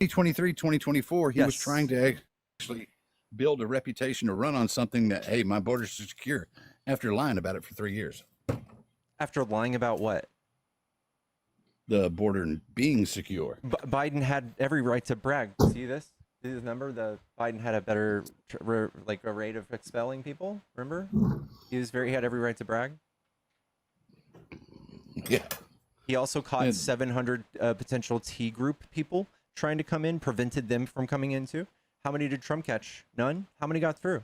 2023, 2024, he was Yes. trying to actually build a reputation to run on something that, hey, my borders are secure, after lying about it for 3 years. After lying about what? The border being secure. Biden had every right to brag. See this? See this number? The Biden had a better like a rate of expelling people. Remember? He had every right to brag. Yeah. He also caught 700 potential T group people trying to come in, prevented them from coming in too. How many did Trump catch? None. How many got through?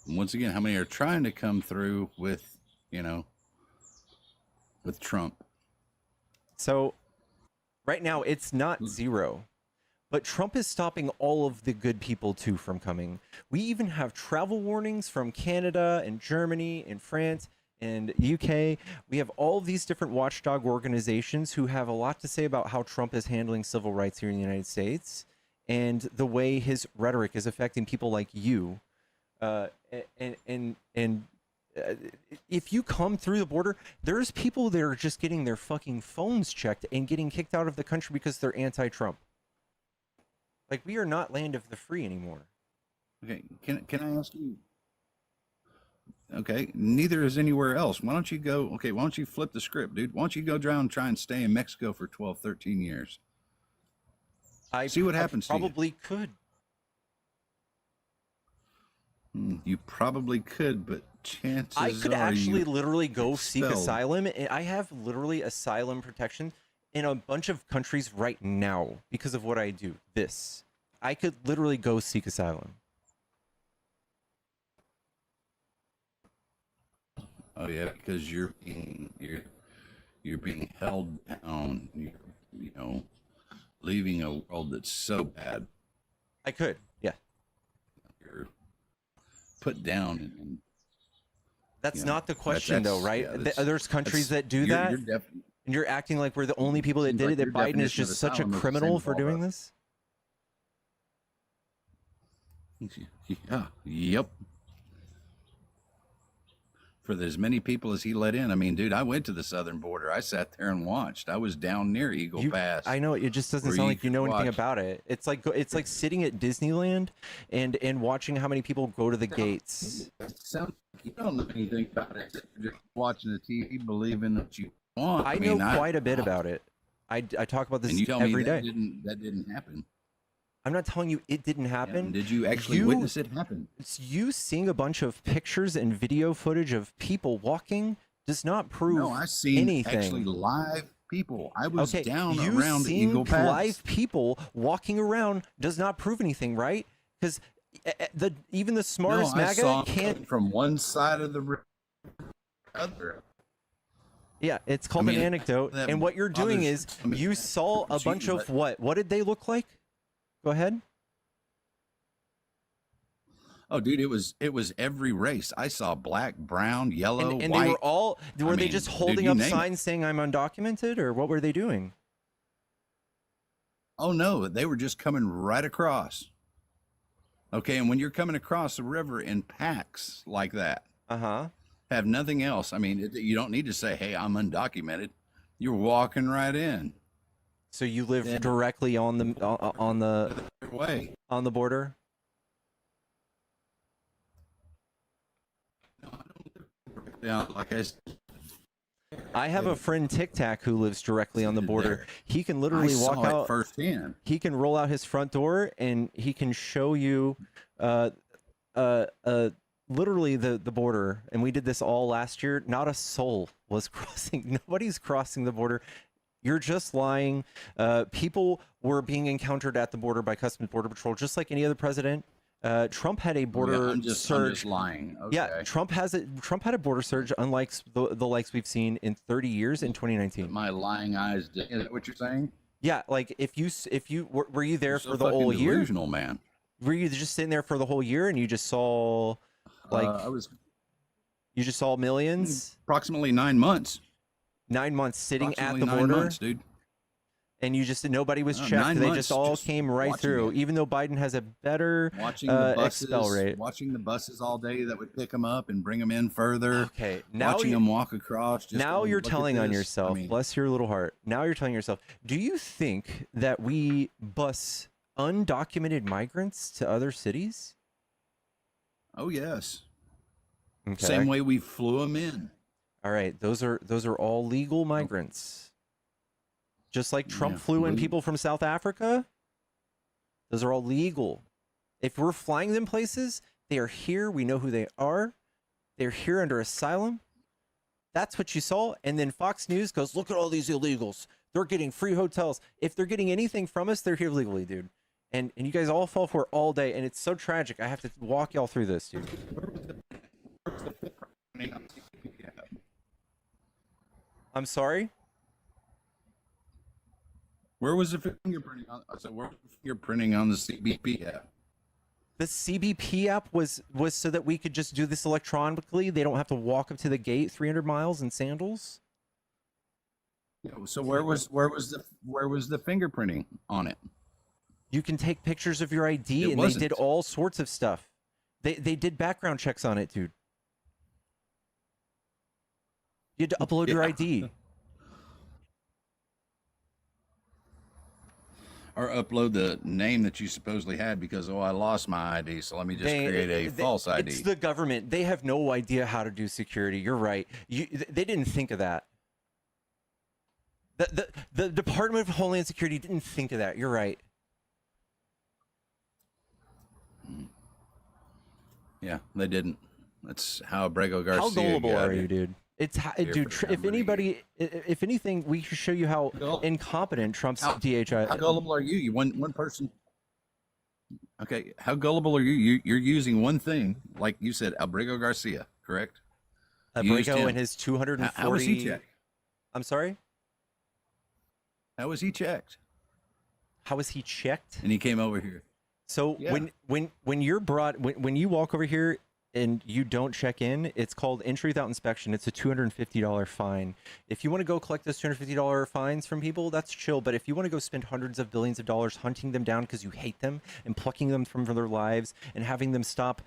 Once again, how many are trying to come through with, with Trump? So right now it's not zero, but Trump is stopping all of the good people too from coming. We even have travel warnings from Canada and Germany and France and UK. We have all these different watchdog organizations who have a lot to say about how Trump is handling civil rights here in the United States and the way his rhetoric is affecting people like you. If you come through the border, there's people that are just getting their fucking phones checked and getting kicked out of the country because they're anti-Trump. Like, we are not land of the free anymore. Okay, can I ask you? Okay, neither is anywhere else. Why don't you go, okay, why don't you flip the script, dude? Why don't you go down and try and stay in Mexico for 12, 13 years? See what happens to you. Probably could. You probably could, but chances I could are actually literally go seek expelled. asylum. And I have literally asylum protection in a bunch of countries right now because of what I do. I could literally go seek asylum. Oh yeah, because you're being held down. You're leaving a world that's so bad. I could, yeah. You're put down and that's not the question though, right? There's countries that do that, and you're acting like we're the only people that did it, that Biden is just such a criminal for doing this? Yeah, yep. For as many people as he let in. I mean, dude, I went to the southern border. I sat there and watched. I was down near Eagle Pass. I know, it just doesn't sound like you know anything about it. It's like sitting at Disneyland and watching how many people go to the gates. Sounds like you don't know anything about it. You're just watching the TV, believing that you want. I know quite a bit about it. I talk about this and you tell every me day. That didn't happen. I'm not telling you it didn't happen. Yeah, did you actually witness it happen? You seeing a bunch of pictures and video footage of people walking does not prove anything. No, I seen actually live people. I was down around Eagle Pass. Live people walking around does not prove anything, right? Because even the smartest MAGA can't. From one side of the other. Yeah, it's called an anecdote. And what you're doing is you saw a bunch of what? What did they look like? Go ahead. Oh, dude, it was every race. I saw black, brown, yellow, and white. They were all. Were they just holding up signs saying I'm undocumented, or what were they doing? Oh no, they were just coming right across. Okay, and when you're coming across the river in packs like that, have nothing else. I mean, you don't need to say, "Hey, I'm undocumented." You're walking right in. So you live directly on the way on the border. No, I don't live directly like I have a friend Tic Tac who lives directly on the border. He can literally walk out firsthand. He can roll out his front door and he can show you, literally the border. And we did this all last year. Not a soul was crossing. Nobody's crossing the border. You're just lying. People were being encountered at the border by Customs Border Patrol, just like any other president. Trump had a border surge. I'm just lying. Okay. Yeah, Trump had a border surge, unlike the likes we've seen in 30 years in 2019. My lying eyes did. Is that what you're saying? Yeah, like if you were you there for the whole year? Delusional, man. Were you just sitting there for the whole year and you just saw you just saw millions? Approximately 9 months. 9 months sitting at the border. 9 months, dude. And you just nobody was checked. 9 They months just all just came right through, it. even though Biden has a better Watching the expel buses, rate. watching the buses all day that would pick them up and bring them in further. Okay, now watching them walk across. Just now going, you're "Look at telling on this." yourself. Bless your little heart. Now you're telling yourself. Do you think that we bus undocumented migrants to other cities? Oh yes. Okay. Same way we flew them in. All right, those are all legal migrants. Just like Trump flew in people from South Africa, those are all legal. If we're flying them places, they are here. We know who they are. They're here under asylum. That's what you saw. And then Fox News goes, look at all these illegals. They're getting free hotels. If they're getting anything from us, they're here legally, dude. And you guys all fall for it all day. And it's so tragic. I have to walk y'all through this, dude. I'm sorry? Where was the fingerprinting on? So where was the fingerprinting on the CBP app? The CBP app was so that we could just do this electronically. They don't have to walk up to the gate 300 miles in sandals. Yeah, so where was the fingerprinting on it? You can take pictures of your ID, and they did all sorts of stuff. They did background checks on it, dude. You had to upload your ID. Or upload the name that you supposedly had because, I lost my ID, so let me just create a false ID. It's the government. They have no idea how to do security. You're right. They didn't think of that. The Department of Homeland Security didn't think of that. You're right. Yeah, they didn't. That's how Abrego Garcia. How gullible are you, dude? It's dude. If anything, we should show you how incompetent Trump's DHI. How gullible are you? One person. Okay, how gullible are you? You're using one thing, like you said, Abrego Garcia, correct? Abrego and his 240. How was he checked? I'm sorry. How was he checked? How was he checked? And he came over here. So when you're brought when you walk over here and you don't check in, it's called entry without inspection. It's a $250 fine. If you want to go collect those $250 fines from people, that's chill. But if you want to go spend hundreds of billions of dollars hunting them down because you hate them and plucking them from their lives and having them stop,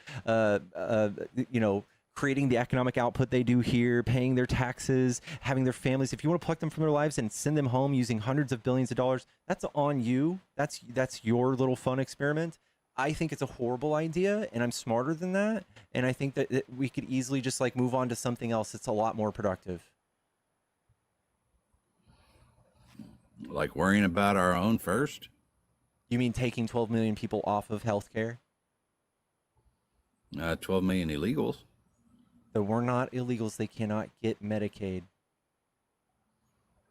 creating the economic output they do here, paying their taxes, having their families. If you want to pluck them from their lives and send them home using hundreds of billions of dollars, that's on you. That's your little fun experiment. I think it's a horrible idea, and I'm smarter than that. And I think that we could easily just like move on to something else that's a lot more productive. Like worrying about our own first? You mean taking 12 million people off of healthcare? 12 million illegals. So we're not illegals. They cannot get Medicaid.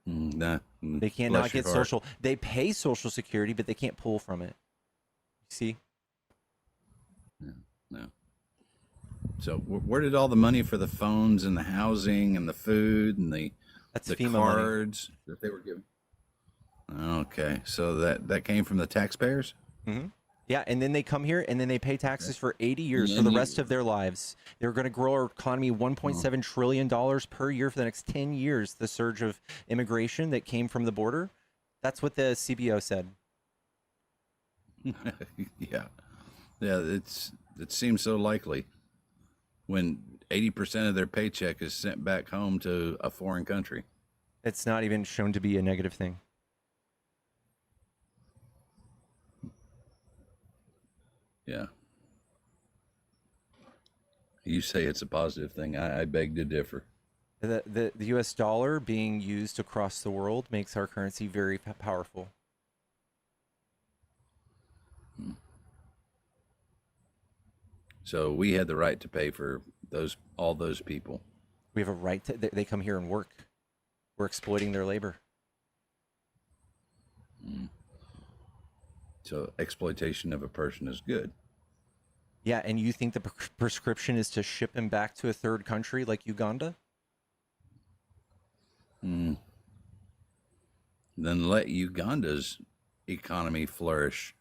Nah. They cannot get social. They pay Social Security, but they can't pull from it. See? No. So where did all the money for the phones and the housing and the food and the cards that they were given? Okay, so that came from the taxpayers? Mm-hmm. Yeah, and then they come here and then they pay taxes for 80 years for the rest of their lives. They're going to grow our economy $1.7 trillion per year for the next 10 years, the surge of immigration that came from the border. That's what the CBO said. Yeah. It seems so likely when 80% of their paycheck is sent back home to a foreign country. It's not even shown to be a negative thing. Yeah. You say it's a positive thing. I beg to differ. The U.S. dollar being used across the world makes our currency very powerful. So we had the right to pay for all those people. We have a right to. They come here and work. We're exploiting their labor. So exploitation of a person is good. Yeah, and you think the prescription is to ship him back to a third country like Uganda? Then let Uganda's economy flourish.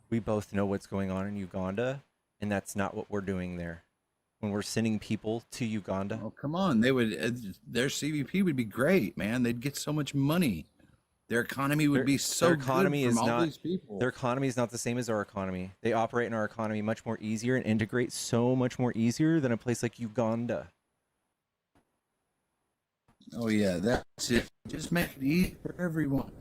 We both know what's going on in Uganda, and that's not what we're doing there. When we're sending people to Uganda. Oh, come on. They would, their CBP would be great, man. They'd get so much money. Their economy would be so their good economy from is all not these people. their economy is not the same as our economy. They operate in our economy much more easier and integrate so much more easier than a place like Uganda. Oh yeah, that's it. Just make it easy for everyone.